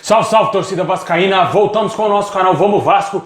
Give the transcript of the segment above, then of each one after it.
Salve, salve, torcida vascaína, voltamos com o nosso canal Vamos Vasco.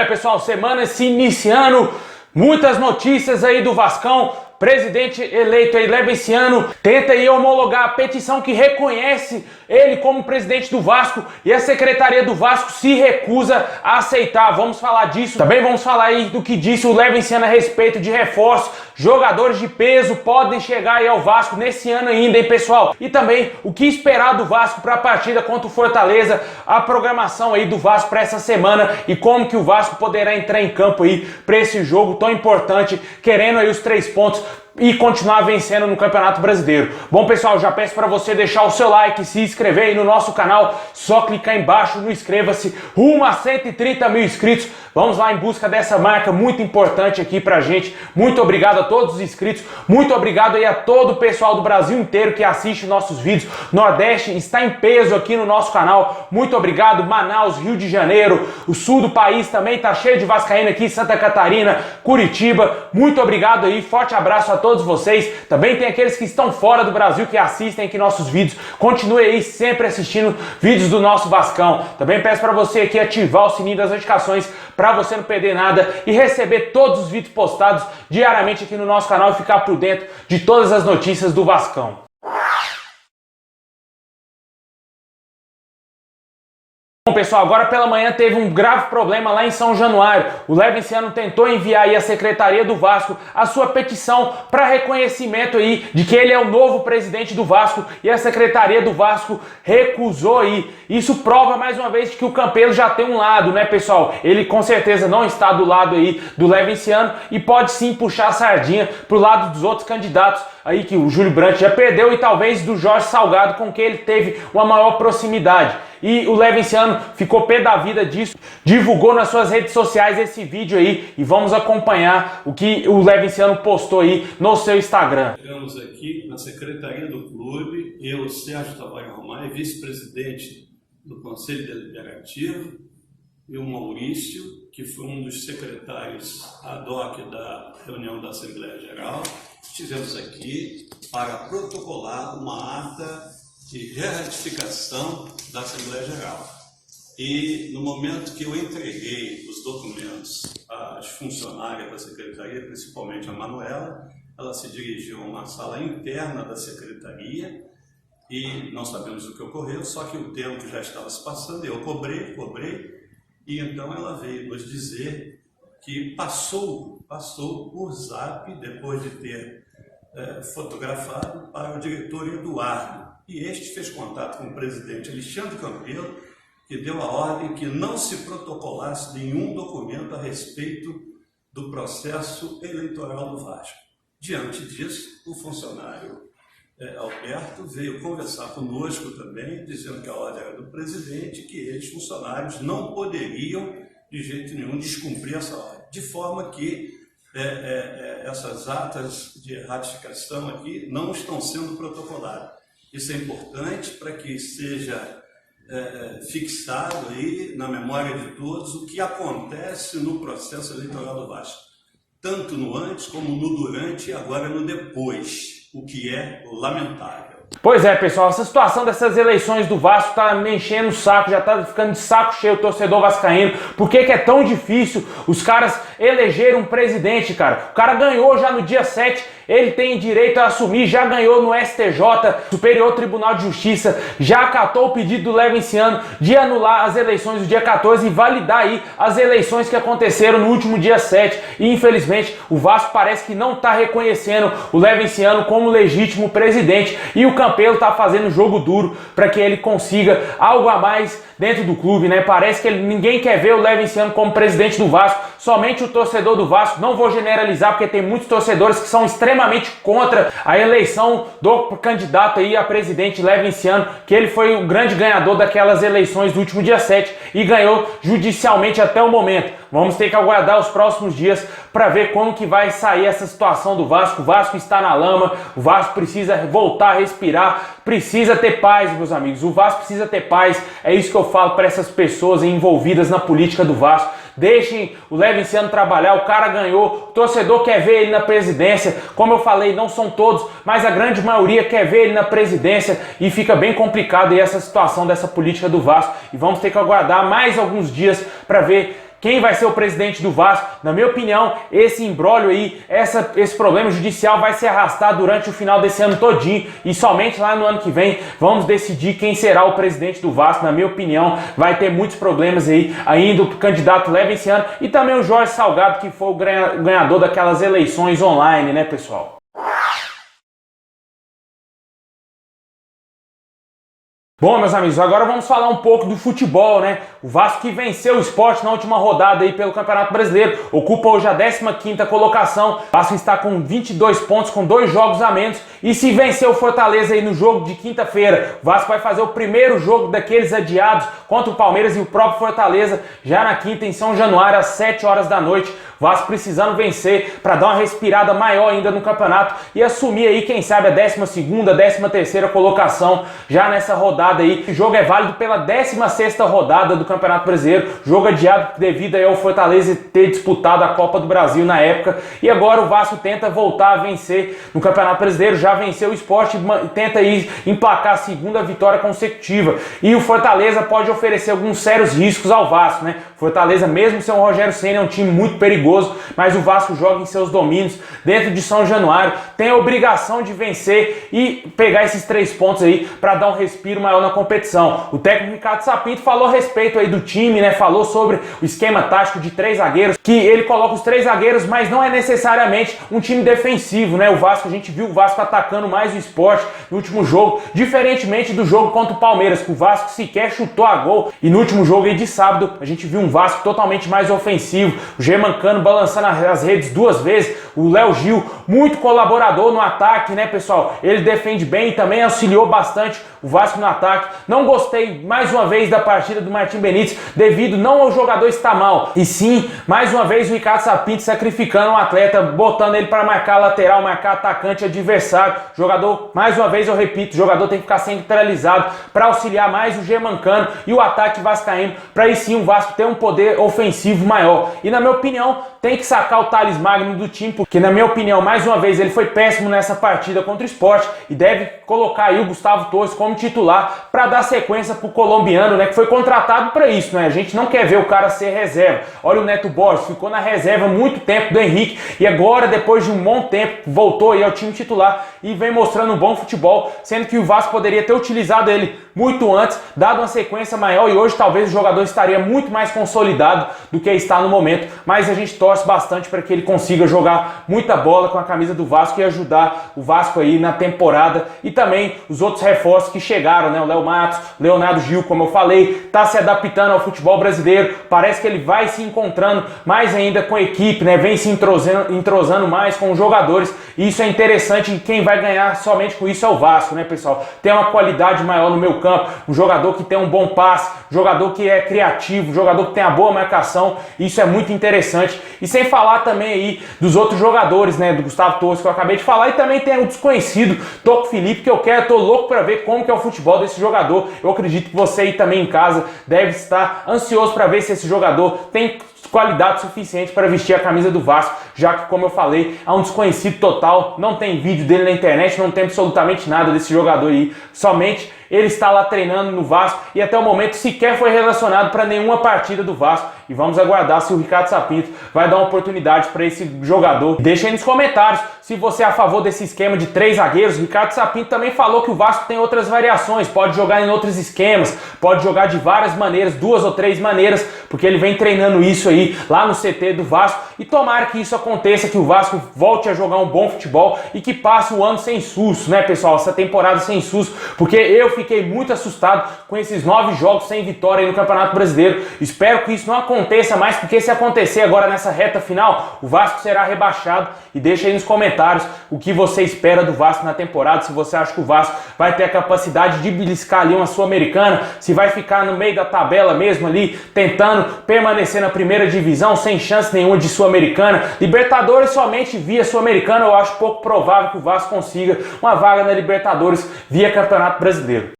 Pessoal, semana se iniciando, muitas notícias aí do Vascão. Presidente eleito aí, Levenciano, tenta aí homologar a petição que reconhece ele como presidente do Vasco e a secretaria do Vasco se recusa a aceitar. Vamos falar disso. Também vamos falar aí do que disse o Levenciano a respeito de reforço. Jogadores de peso podem chegar aí ao Vasco nesse ano ainda, hein, pessoal? E também o que esperar do Vasco para a partida contra o Fortaleza, a programação aí do Vasco para essa semana e como que o Vasco poderá entrar em campo aí para esse jogo tão importante, querendo aí os 3 pontos e continuar vencendo no Campeonato Brasileiro. Bom, pessoal, já peço para você deixar o seu like, se inscrever aí no nosso canal, só clicar embaixo no inscreva-se, rumo a 130 mil inscritos. Vamos lá em busca dessa marca muito importante aqui pra gente. Muito obrigado a todos os inscritos, muito obrigado aí a todo o pessoal do Brasil inteiro que assiste nossos vídeos. Nordeste está em peso aqui no nosso canal, muito obrigado. Manaus, Rio de Janeiro, o sul do país também tá cheio de vascaíno aqui, Santa Catarina, Curitiba, muito obrigado aí, forte abraço a todos vocês. Também tem aqueles que estão fora do Brasil que assistem aqui nossos vídeos, continue aí sempre assistindo vídeos do nosso Vascão. Também peço para você aqui ativar o sininho das notificações para você não perder nada e receber todos os vídeos postados diariamente aqui no nosso canal e ficar por dentro de todas as notícias do Vascão. Bom, pessoal, agora pela manhã teve um grave problema lá em São Januário. O Levenciano tentou enviar aí à Secretaria do Vasco a sua petição para reconhecimento aí de que ele é o novo presidente do Vasco e a Secretaria do Vasco recusou aí. Isso prova mais uma vez que o Campelo já tem um lado, né, pessoal? Ele com certeza não está do lado aí do Levenciano e pode sim puxar a sardinha pro lado dos outros candidatos aí que o Júlio Brandt já perdeu e talvez do Jorge Salgado, com quem ele teve uma maior proximidade. E o Levenciano ficou pé da vida disso, divulgou nas suas redes sociais esse vídeo aí e vamos acompanhar o que o Levenciano postou aí no seu Instagram. Chegamos aqui na secretaria do clube, eu, Sérgio Tavares Romai, vice-presidente do Conselho Deliberativo, e o Maurício, que foi um dos secretários ad hoc da reunião da Assembleia Geral. Estivemos aqui para protocolar uma ata de ratificação da Assembleia Geral. E no momento que eu entreguei os documentos às funcionárias da Secretaria, principalmente a Manuela, ela se dirigiu a uma sala interna da Secretaria e não sabemos o que ocorreu, só que o tempo já estava se passando, eu cobrei, e então ela veio nos dizer que passou por zap, depois de ter fotografado, para o diretor Eduardo. E este fez contato com o presidente Alexandre Campelo, que deu a ordem que não se protocolasse nenhum documento a respeito do processo eleitoral do Vasco. Diante disso, o funcionário Alberto veio conversar conosco também, dizendo que a ordem era do presidente, que eles, funcionários, não poderiam de jeito nenhum descumprir essa ordem. De forma que essas atas de ratificação aqui não estão sendo protocoladas. Isso é importante para que seja fixado aí na memória de todos o que acontece no processo eleitoral do Vasco, tanto no antes como no durante e agora no depois, o que é lamentável. Pois é, pessoal, essa situação dessas eleições do Vasco tá me enchendo o saco, já tá ficando de saco cheio o torcedor vascaíno. Por que que é tão difícil os caras elegerem um presidente, cara? O cara ganhou já no dia 7, ele tem direito a assumir, já ganhou no STJ, Superior Tribunal de Justiça, já acatou o pedido do Levenciano de anular as eleições do dia 14 e validar aí as eleições que aconteceram no último dia 7. E infelizmente o Vasco parece que não tá reconhecendo o Levenciano como legítimo presidente e o Campelo tá fazendo jogo duro para que ele consiga algo a mais dentro do clube, né? Parece que ninguém quer ver o Levenciano como presidente do Vasco, somente o torcedor do Vasco. Não vou generalizar porque tem muitos torcedores que são extremamente contra a eleição do candidato aí a presidente Levenciano, que ele foi o grande ganhador daquelas eleições do último dia 7 e ganhou judicialmente até o momento. Vamos ter que aguardar os próximos dias para ver como que vai sair essa situação do Vasco. O Vasco está na lama, o Vasco precisa voltar a respirar, precisa ter paz, meus amigos. O Vasco precisa ter paz, é isso que eu falo para essas pessoas envolvidas na política do Vasco. deixem o Levinciano trabalhar, o cara ganhou, o torcedor quer ver ele na presidência, como eu falei, não são todos, mas a grande maioria quer ver ele na presidência e fica bem complicado aí essa situação dessa política do Vasco e vamos ter que aguardar mais alguns dias para ver quem vai ser o presidente do Vasco. Na minha opinião, esse imbróglio aí, esse problema judicial vai se arrastar durante o final desse ano todinho e somente lá no ano que vem vamos decidir quem será o presidente do Vasco. Na minha opinião, vai ter muitos problemas aí, ainda o candidato Levinciano e também o Jorge Salgado, que foi o ganhador daquelas eleições online, né, pessoal? Bom, meus amigos, agora vamos falar um pouco do futebol, né? O Vasco que venceu o Sport na última rodada aí pelo Campeonato Brasileiro, ocupa hoje a 15ª colocação. O Vasco está com 22 pontos, com 2 jogos a menos. E se vencer o Fortaleza aí no jogo de quinta-feira, o Vasco vai fazer o primeiro jogo daqueles adiados contra o Palmeiras e o próprio Fortaleza, já na quinta, em São Januário, às 7 horas da noite. O Vasco precisando vencer para dar uma respirada maior ainda no campeonato e assumir aí, quem sabe, a 12ª, 13ª colocação já nessa rodada aí. O jogo é válido pela 16ª rodada do Campeonato Brasileiro, jogo adiado devido aí ao Fortaleza ter disputado a Copa do Brasil na época, e agora o Vasco tenta voltar a vencer no Campeonato Brasileiro, já venceu o Sport e tenta aí emplacar a 2ª vitória consecutiva, e o Fortaleza pode oferecer alguns sérios riscos ao Vasco, né? Fortaleza, mesmo sem o Rogério Ceni, é um time muito perigoso, mas o Vasco joga em seus domínios dentro de São Januário, tem a obrigação de vencer e pegar esses 3 pontos aí para dar um respiro maior na competição. O técnico Ricardo Sapinto falou a respeito aí do time, né? Falou sobre o esquema tático de 3 zagueiros, que ele coloca os 3 zagueiros, mas não é necessariamente um time defensivo, né? O Vasco, a gente viu o Vasco atacando mais o Sport no último jogo, diferentemente do jogo contra o Palmeiras, que o Vasco sequer chutou a gol, e no último jogo aí de sábado a gente viu um Vasco totalmente mais ofensivo, o Germancano balançando as redes 2 vezes, o Léo Gil muito colaborador no ataque, né, pessoal? Ele defende bem e também auxiliou bastante o Vasco no ataque. Não gostei mais uma vez da partida do Martim Benítez, devido não ao jogador estar mal, e sim, mais uma vez o Ricardo Sapinto sacrificando um atleta, botando ele para marcar lateral, marcar atacante adversário. Jogador, mais uma vez eu repito, o jogador tem que ficar centralizado para auxiliar mais o Germancano e o ataque vascaíno, para aí sim o Vasco ter um poder ofensivo maior. E na minha opinião, tem que sacar o Thales Magno do time, porque na minha opinião, mais uma vez, ele foi péssimo nessa partida contra o Sport e deve colocar aí o Gustavo Torres como titular para dar sequência pro colombiano, né, que foi contratado para isso, né? A gente não quer ver o cara ser reserva. Olha o Neto Borges, ficou na reserva muito tempo do Henrique e agora, depois de um bom tempo, voltou aí ao time titular e vem mostrando um bom futebol, sendo que o Vasco poderia ter utilizado ele muito antes, dado uma sequência maior, e hoje talvez o jogador estaria muito mais consolidado do que está no momento, mas a gente torce bastante para que ele consiga jogar muita bola com a camisa do Vasco e ajudar o Vasco aí na temporada, e também os outros reforços que chegaram, né? O Léo Matos, Leonardo Gil, como eu falei, está se adaptando ao futebol brasileiro, parece que ele vai se encontrando mais ainda com a equipe, né? Vem se entrosando mais com os jogadores, e isso é interessante, e quem vai ganhar somente com isso é o Vasco, né, pessoal? Tem uma qualidade maior no meu campo, um jogador que tem um bom passe, jogador que é criativo, jogador que tem a boa marcação, isso é muito interessante. E sem falar também aí dos outros jogadores, né, do Gustavo Torres que eu acabei de falar, e também tem o desconhecido Toco Filipe, que eu tô louco para ver como que é o futebol desse jogador. Eu acredito que você aí também em casa deve estar ansioso para ver se esse jogador tem qualidade suficiente para vestir a camisa do Vasco, já que, como eu falei, é um desconhecido total, não tem vídeo dele na internet, não tem absolutamente nada desse jogador aí, somente ele está lá treinando no Vasco e até o momento sequer foi relacionado para nenhuma partida do Vasco, e vamos aguardar se o Ricardo Sapinto vai dar uma oportunidade para esse jogador. Deixa aí nos comentários se você é a favor desse esquema de 3 zagueiros. O Ricardo Sapinto também falou que o Vasco tem outras variações, pode jogar em outros esquemas, pode jogar de várias maneiras, 2 ou 3 maneiras, porque ele vem treinando isso aí lá no CT do Vasco, e tomara que isso aconteça, que o Vasco volte a jogar um bom futebol e que passe o ano sem susto, né, pessoal? Essa temporada sem susto, porque eu fiquei muito assustado com esses 9 jogos sem vitória aí no Campeonato Brasileiro. Espero que isso não aconteça mais, porque se acontecer agora nessa reta final, o Vasco será rebaixado. E deixa aí nos comentários o que você espera do Vasco na temporada, se você acha que o Vasco vai ter a capacidade de beliscar ali uma Sul-Americana, se vai ficar no meio da tabela mesmo ali, tentando permanecer na primeira divisão, sem chance nenhuma de Sul-Americana. Libertadores somente via Sul-Americana, eu acho pouco provável que o Vasco consiga uma vaga na Libertadores via Campeonato Brasileiro.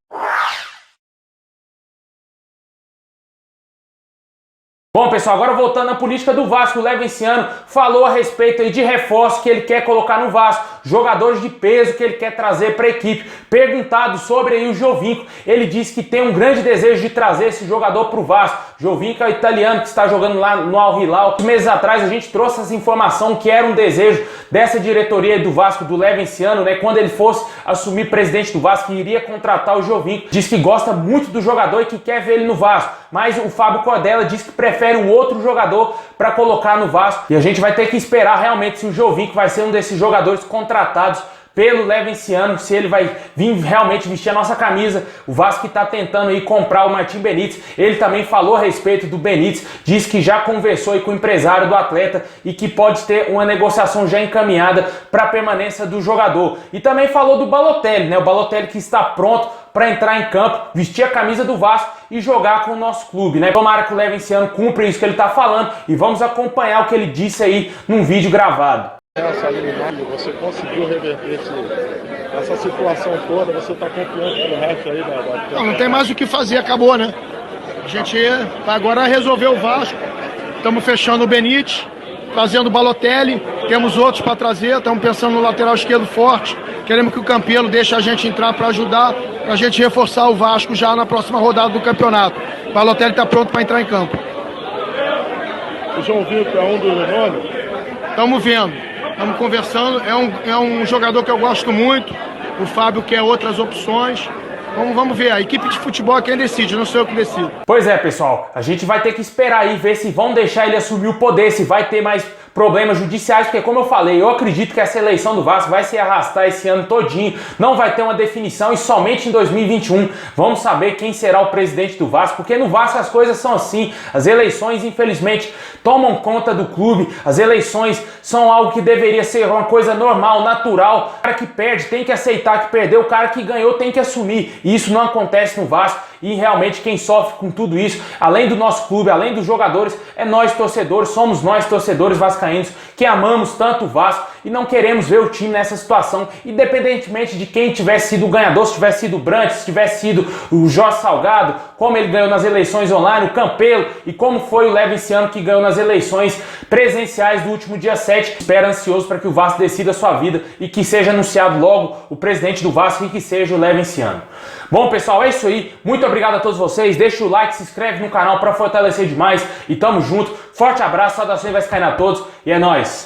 Bom, pessoal, agora voltando à política do Vasco, o Levenciano falou a respeito aí de reforços que ele quer colocar no Vasco, jogadores de peso que ele quer trazer para a equipe. Perguntado sobre aí o Giovinco, ele disse que tem um grande desejo de trazer esse jogador para o Vasco. Giovinco é o italiano que está jogando lá no Al Hilal. Meses atrás a gente trouxe essa informação que era um desejo dessa diretoria do Vasco, do Levenciano, né? Quando ele fosse assumir presidente do Vasco, que iria contratar o Giovinco. Diz que gosta muito do jogador e que quer ver ele no Vasco. Mas o Fábio Cordella diz que prefere um outro jogador para colocar no Vasco. E a gente vai ter que esperar realmente se o Giovinco vai ser um desses jogadores contratados pelo Levenciano, se ele vai vir realmente vestir a nossa camisa. O Vasco que está tentando aí comprar o Martim Benítez, ele também falou a respeito do Benítez, disse que já conversou aí com o empresário do atleta e que pode ter uma negociação já encaminhada para a permanência do jogador. E também falou do Balotelli, né? O Balotelli que está pronto para entrar em campo, vestir a camisa do Vasco e jogar com o nosso clube, né? Tomara que o Levenciano cumpra isso que ele está falando e vamos acompanhar o que ele disse aí num vídeo gravado. Você conseguiu reverter essa situação toda, você está confiante no resto aí da... Não tem mais o que fazer, acabou, né? A gente vai agora resolver o Vasco, estamos fechando o Benítez, trazendo o Balotelli, temos outros para trazer, estamos pensando no lateral esquerdo forte, queremos que o Campelo deixe a gente entrar para ajudar, para a gente reforçar o Vasco já na próxima rodada do campeonato. O Balotelli está pronto para entrar em campo. O João Vitor é um dos nomes? Estamos vendo. Estamos conversando, é um jogador que eu gosto muito, o Fábio quer outras opções, vamos ver, a equipe de futebol é quem decide, não sou eu que decido. Pois é, pessoal, a gente vai ter que esperar aí, ver se vão deixar ele assumir o poder, se vai ter mais problemas judiciais, porque como eu falei, eu acredito que essa eleição do Vasco vai se arrastar esse ano todinho, não vai ter uma definição e somente em 2021 vamos saber quem será o presidente do Vasco, porque no Vasco as coisas são assim, as eleições infelizmente tomam conta do clube, as eleições são algo que deveria ser uma coisa normal, natural, o cara que perde tem que aceitar que perdeu, o cara que ganhou tem que assumir, e isso não acontece no Vasco, e realmente quem sofre com tudo isso, além do nosso clube, além dos jogadores, é nós torcedores, somos nós torcedores vascaínos que amamos tanto o Vasco e não queremos ver o time nessa situação, independentemente de quem tivesse sido o ganhador, se tivesse sido o Brant, se tivesse sido o Jorge Salgado, como ele ganhou nas eleições online, o Campelo e como foi o Levenciano que ganhou nas eleições presenciais do último dia 7. Espero ansioso para que o Vasco decida a sua vida e que seja anunciado logo o presidente do Vasco e que seja o Levenciano. Bom, pessoal, é isso aí. Muito obrigado a todos vocês. Deixa o like, se inscreve no canal para fortalecer demais e tamo junto. Forte abraço, saudações vascaínas a todos e é nóis!